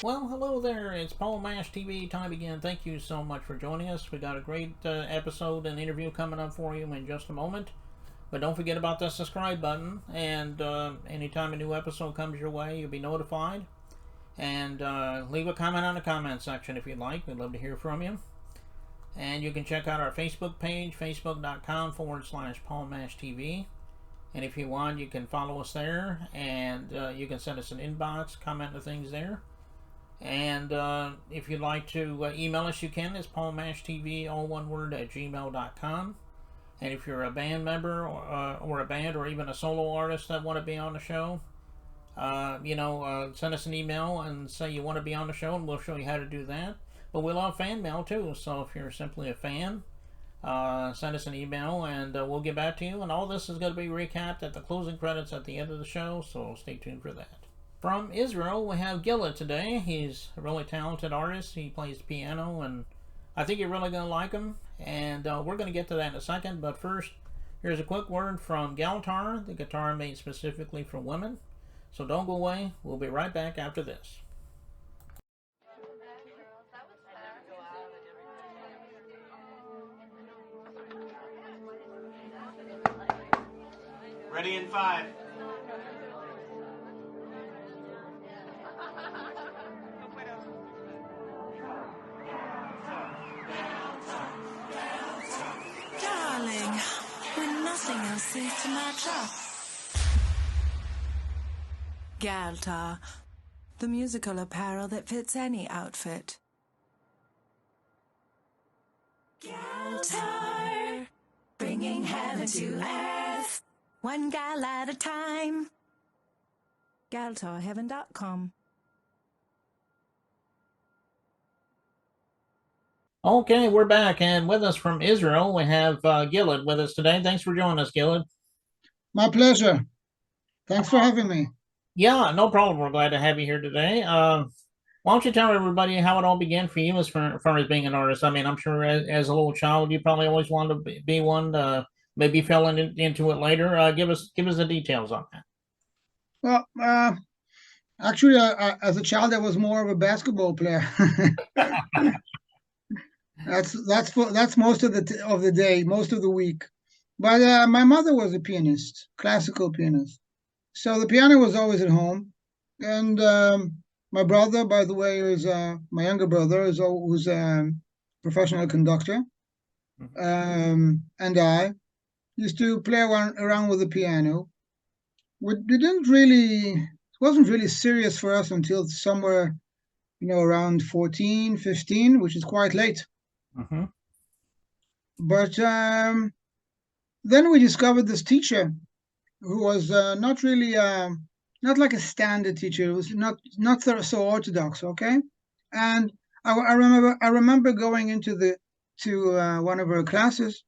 Well, hello there. It's Paul Mash TV time again. Thank you so much for joining us. We got a great episode and interview coming up for you in just a moment. But don't forget about the subscribe button. And anytime a new episode comes your way, you'll be notified. And leave a comment on the comment section if you'd like. We'd love to hear from you. And you can check out our Facebook page, facebook.com/Paul Mash TV. And if you want, you can follow us there. And you can send us an inbox, comment the things there. And if you'd like to email us, you can. It's paulmashtv, all one word, at gmail.com. And if you're a band member or a band or even a solo artist that want to be on the show, send us an email and say you want to be on the show, and we'll show you how to do that. But we love fan mail too, so if you're simply a fan, send us an email and we'll get back to you. And all this is going to be recapped at the closing credits at the end of the show, so stay tuned for that. From Israel, we have Gilad today. He's a really talented artist. He plays the piano, and I think you're really going to like him. And we're going to get to that in a second. But first, here's a quick word from Gilad, the guitar made specifically for women. So don't go away. We'll be right back after this. Ready in 5. Darling, when nothing else seems to match up. Galtar, the musical apparel that fits any outfit. Galtar, bringing heaven to earth, one gal at a time. GaltarHeaven.com. Okay, we're back, and with us from Israel, we have Gilad with us today. Thanks for joining us, Gilad. My pleasure. Thanks for having me. Yeah, no problem. We're glad to have you here today. Why don't you tell everybody how it all began for you as far as being an artist? I mean, I'm sure as a little child, you probably always wanted to be one. Maybe fell into it later. Give us the details on that. Well, actually, as a child, I was more of a basketball player. That's most of the day, most of the week. But my mother was a pianist, classical pianist. So the piano was always at home. And my brother, by the way, my younger brother, was a professional conductor. And I used to play around with the piano. We didn't really, it wasn't really serious for us until somewhere, around 14, 15, which is quite late. Mm-hmm. But then we discovered this teacher who was not really, not like a standard teacher. It was not so orthodox, okay? And I remember going into one of her classes,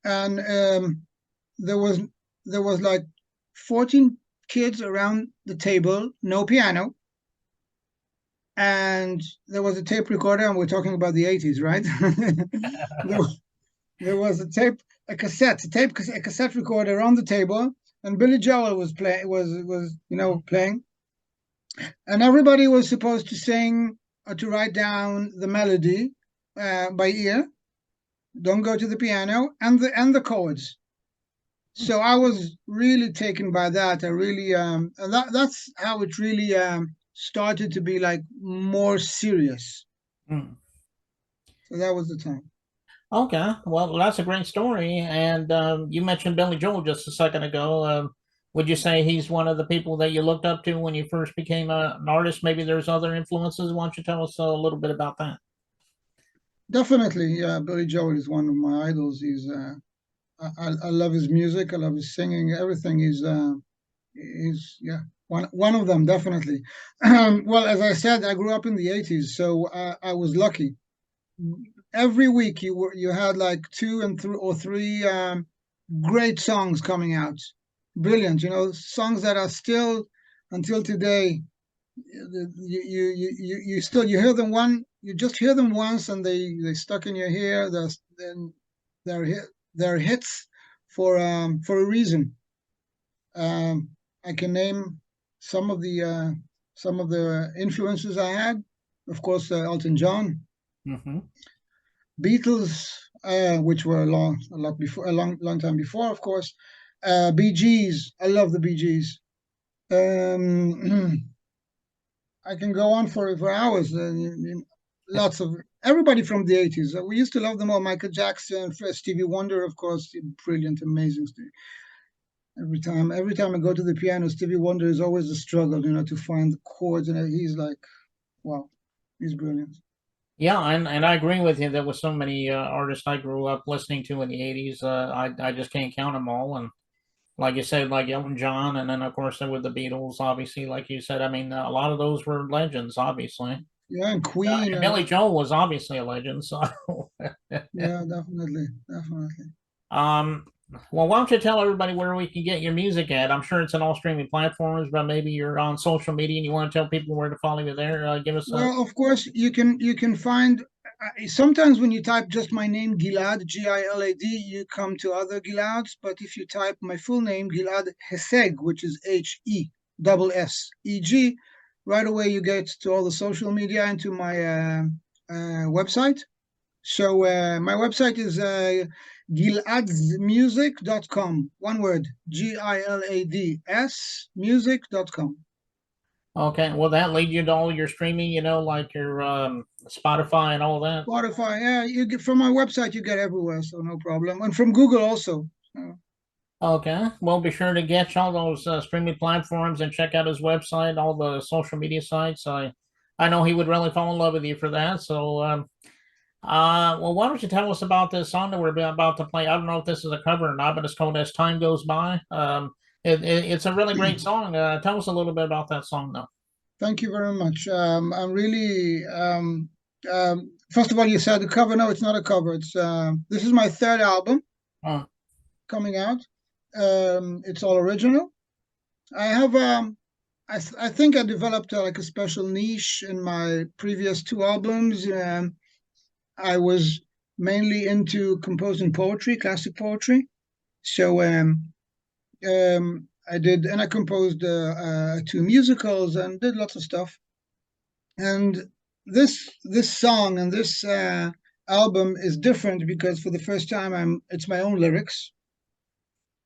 and there was like 14 kids around the table, no piano, and there was a tape recorder, and we're talking about the 80s, right? there was a cassette recorder on the table, and Billy Joel was playing, and everybody was supposed to sing or to write down the melody by ear. Don't go to the piano, and the chords. So I was really taken by that. I really, and that's how it really started to be like more serious. Mm. So that was the time. Okay, well, that's a great story. And you mentioned Billy Joel just a second ago. Would you say he's one of the people that you looked up to when you first became an artist? Maybe there's other influences. Why don't you tell us a little bit about that? Definitely, yeah. Billy Joel is one of my idols. He's I love his music. I love his singing. Everything is yeah, one of them, definitely. Well, as I said, I grew up in the 80s, so I was lucky. Every week you had like two or three great songs coming out, brilliant. Songs that are still until today. You hear them you just hear them once, and they stuck in your ear. Then they're hits for a reason. I can name some of the influences I had. of course, Elton John, Mm-hmm. Beatles, which were a long time before, of course. Bee Gees, I love the Bee Gees. Um, I can go on for hours. Lots of everybody from the 80s. We used to love them all. Michael Jackson, Stevie Wonder, of course, brilliant, amazing. Every time I go to the piano, Stevie Wonder is always a struggle, to find the chords, and he's like, wow, he's brilliant. Yeah, and I agree with you. There was so many artists I grew up listening to in the '80s. I just can't count them all. And like you said, like Elton John, and then of course there were the Beatles. Obviously, like you said, I mean, a lot of those were legends. Obviously, Yeah, and Queen, and Billy Joel was obviously a legend. So, yeah, definitely, definitely. um, well, why don't you tell everybody where we can get your music at? I'm sure it's on all streaming platforms, but maybe you're on social media and you want to tell people where to follow you there. Give us a. Well, of course, you can find sometimes when you type just my name, Gilad, Gilad, you come to other Gilads. But if you type my full name, Gilad Heseg, which is Hesseg, right away you get to all the social media and to my website. So my website is giladsmusic.com. One word, Gilads music.com. Okay, will that lead you to all your streaming? Like your Spotify and all that. Spotify, yeah, you get from my website, you get everywhere, so no problem. And from Google also. So, Okay, well, be sure to get all those streaming platforms and check out his website, all the social media sites. I know he would really fall in love with you for that. So, well, why don't you tell us about this song that we're about to play? I don't know if this is a cover or not, but it's called "As Time Goes By." It's a really great song. Tell us a little bit about that song, though. thank you very much. I'm really, first of all, you said the cover. No, it's not a cover. This is my third album Oh, coming out. It's all original. I have, I think I developed like a special niche in my previous two albums. I was mainly into composing poetry, classic poetry. So I composed two musicals and did lots of stuff. And this song and this album is different because for the first time it's my own lyrics,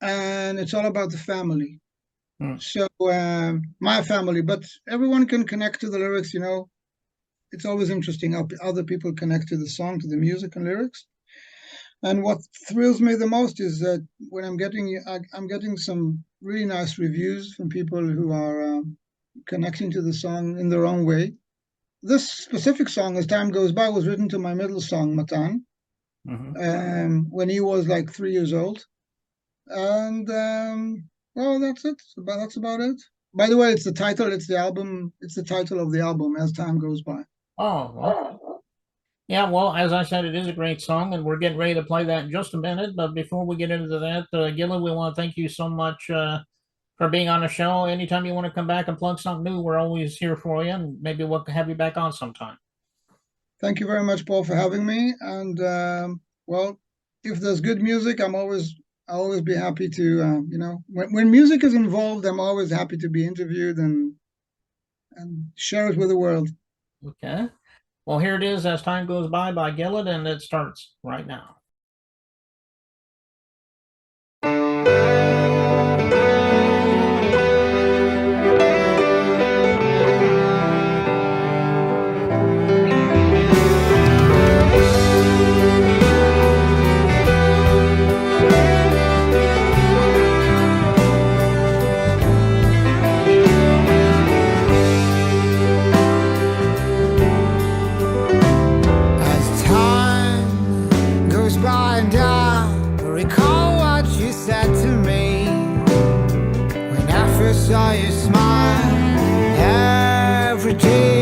and it's all about the family. hmm. So my family, but everyone can connect to the lyrics. It's always interesting how other people connect to the song, to the music and lyrics. And what thrills me the most is that when I'm getting some really nice reviews from people who are connecting to the song in their own way. This specific song, As Time Goes By, was written to my middle son, Matan, when he was like 3 years old. And well, that's it. That's about it. By the way, it's the title. It's the album. It's the title of the album, As Time Goes By. Oh, well, yeah. Well, as I said, it is a great song, and we're getting ready to play that in just a minute. But before we get into that, Gilad, we want to thank you so much for being on the show. Anytime you want to come back and plug something new, we're always here for you, and maybe we'll have you back on sometime. Thank you very much, Paul, for having me. And well, if there's good music, I'll always be happy to. When music is involved, I'm always happy to be interviewed and share it with the world. Okay. Well, here it is, As Time Goes by Gilad, and it starts right now. As time goes by and I recall what you said to me when I first saw you smile every day.